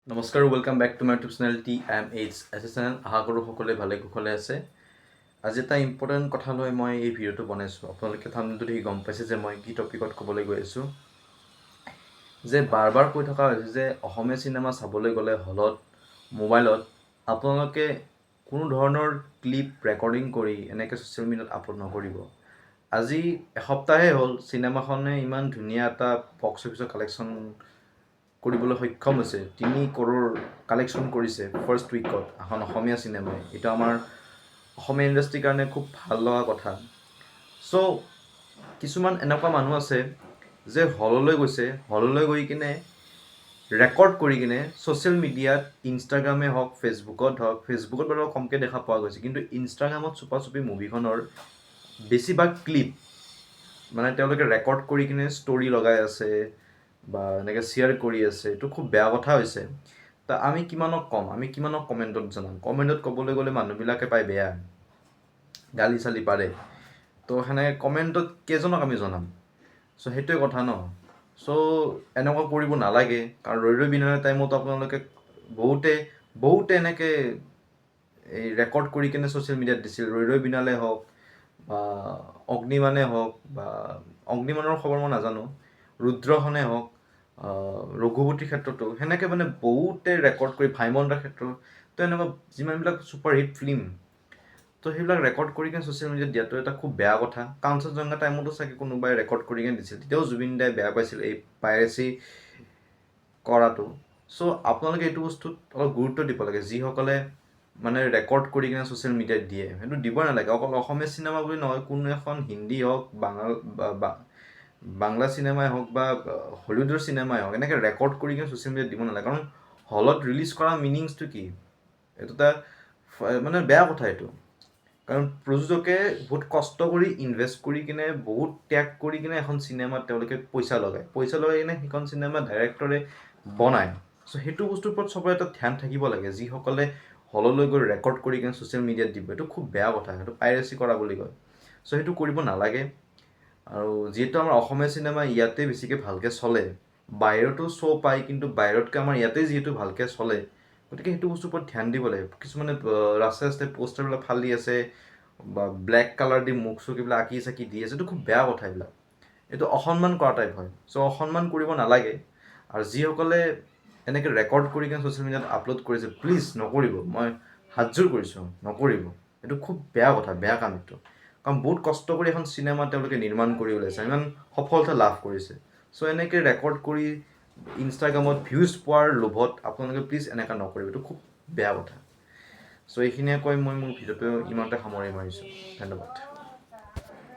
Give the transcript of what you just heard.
নমস্কাৰ welcome back to my YouTube channel TMH channel. আশা কৰোঁ সকলোৱে ভালে কুশলে আছে। আজি এটা ইম্পৰ্টেণ্ট কথা লৈ মই এই ভিডিঅ'টো বনাইছোঁ। আপোনালোকে থাম্বনেইলটো দেখি গম পাইছে যে মই কি টপিকত ক'বলৈ গৈ আছোঁ। যে বাৰ বাৰ কৈ থকা হৈছে যে অসমীয়া চিনেমা চাবলৈ গ'লে হলত মোবাইলত আপোনালোকে কোনো ধৰণৰ ক্লিপ ৰেকৰ্ডিং কৰি এনেকৈ ছ'চিয়েল মিডিয়াত আপলোড নকৰিব। আজি এসপ্তাহে হ'ল চিনেমাখনে ইমান ধুনীয়া এটা বক্স অফিচৰ কালেকশ্যন কৰিবলৈ সক্ষম হৈছে। 3 কৰোৰ কালেকশ্যন কৰিছে ফাৰ্ষ্ট উইকত এখন অসমীয়া চিনেমাই। এইটো আমাৰ অসমীয়া ইণ্ডাষ্ট্ৰীৰ কাৰণে খুব ভাল লগা কথা। চ' কিছুমান এনেকুৱা মানুহ আছে যে হললৈ গৈছে, হললৈ গৈ কিনে ৰেকৰ্ড কৰি কিনে ছ'চিয়েল মিডিয়াত ইনষ্টাগ্ৰামে হওক ফেচবুকত বাৰু কমকৈ দেখা পোৱা গৈছে, কিন্তু ইনষ্টাগ্ৰামত চুপা মুভিখনৰ বেছিভাগ ক্লিপ মানে তেওঁলোকে ৰেকৰ্ড কৰি কিনে ষ্টৰি লগাই আছে বা এনেকৈ শ্বেয়াৰ কৰি আছে। এইটো খুব বেয়া কথা হৈছে। তা আমি কিমানক ক'ম, আমি কিমানক কমেণ্টত জনাম? কমেণ্টত ক'বলৈ গ'লে মানুহবিলাকে পায় বেয়া, গালি চালি পাৰে। তো সেনেকৈ কমেণ্টত কেইজনক আমি জনাম? চ' সেইটোৱে কথা ন। চ' এনেকুৱা কৰিব নালাগে, কাৰণ ৰৈ বিনালে টাইমতো আপোনালোকে বহুতে এনেকৈ এই ৰেকৰ্ড কৰি কিনে ছ'চিয়েল মিডিয়াত দিছিল। ৰৈ বিনালে হওক বা অগ্নিমানে হওক বা অগ্নিমানৰ খবৰ মই নাজানো, ৰুদ্ৰখনে হওক, ৰঘুপতিৰ ক্ষেত্ৰতো সেনেকৈ মানে বহুতে ৰেকৰ্ড কৰি, ভাইমন্দাৰ ক্ষেত্ৰত, তো এনেকুৱা যিমানবিলাক ছুপাৰ হিট ফিল্ম, তো সেইবিলাক ৰেকৰ্ড কৰি কিনে ছ'চিয়েল মিডিয়াত দিয়াটো এটা খুব বেয়া কথা। কাঞ্চনজংঘা টাইমতো চাগে কোনোবাই ৰেকৰ্ড কৰি কিনে দিছিল, তেতিয়াও জুবিন দাই বেয়া পাইছিল এই পাইৰেচি কৰাটো। চ' আপোনালোকে এইটো বস্তুত অলপ গুৰুত্ব দিব লাগে। যিসকলে মানে ৰেকৰ্ড কৰি কিনে ছ'চিয়েল মিডিয়াত দিয়ে, সেইটো দিবই নালাগে। অকল অসমীয়া চিনেমা বুলি নহয়, কোনো এখন হিন্দী হওক, বাংলা চিনেমাই হওক বা হলিউডৰ চিনেমাই হওক, এনেকৈ ৰেকৰ্ড কৰি কিনে ছ'চিয়েল মিডিয়াত দিব নালাগে। কাৰণ হলত ৰিলিজ কৰা মিনিংছটো কি? এইটো এটা মানে বেয়া কথা এইটো। কাৰণ প্ৰযোজকে বহুত কষ্ট কৰি ইনভেষ্ট কৰি কিনে, বহুত ত্যাগ কৰি কিনে এখন চিনেমাত তেওঁলোকে পইচা লগাই কিনে সেইখন চিনেমা ডাইৰেক্টৰে বনায়। চ' সেইটো বস্তুৰ ওপৰত চবৰে এটা ধ্যান থাকিব লাগে। যিসকলে হললৈ গৈ ৰেকৰ্ড কৰি কিনে ছ'চিয়েল মিডিয়াত দিব, এইটো খুব বেয়া কথা। সেইটো পাইৰেচি কৰা বুলি কয়। চ' সেইটো কৰিব নালাগে। আৰু যিহেতু আমাৰ অসমীয়া চিনেমা ইয়াতে বেছিকৈ ভালকৈ চলে, বাহিৰতো শ্ব' পায়, কিন্তু বাহিৰতকৈ আমাৰ ইয়াতে যিহেতু ভালকৈ চলে, গতিকে সেইটো বস্তুৰ ওপৰত ধ্যান দিব লাগে। কিছুমানে ৰাস্তাই পোষ্টাৰবিলাক ফালি আছে বা ব্লেক কালাৰ দি মুখ চুখ এইবিলাক আঁকি চাকি দি আছে, এইটো খুব বেয়া কথা। এইটো অসন্মান কৰা টাইপ হয়। চ' অসন্মান কৰিব নালাগে। আৰু যিসকলে এনেকৈ ৰেকৰ্ড কৰি কিনে ছ'চিয়েল মিডিয়াত আপলোড কৰিছে, প্লিজ নকৰিব। মই হাতযোৰ কৰিছোঁ, নকৰিব। এইটো খুব বেয়া কথা, বেয়া কাম এইটো। কাৰণ বহুত কষ্ট কৰি এখন চিনেমা তেওঁলোকে নিৰ্মাণ কৰি ওলাইছে, ইমান সফলতা লাভ কৰিছে। চ' এনেকৈ ৰেকৰ্ড কৰি ইনষ্টাগ্ৰামত ভিউজ পোৱাৰ লোভত আপোনালোকে প্লিজ এনেকুৱা নকৰিব। এইটো খুব বেয়া কথা। চ' এইখিনিয়ে কৈ মই মোৰ ভিডিঅ'টো ইমানতে সামৰি মাৰিছোঁ। ধন্যবাদ।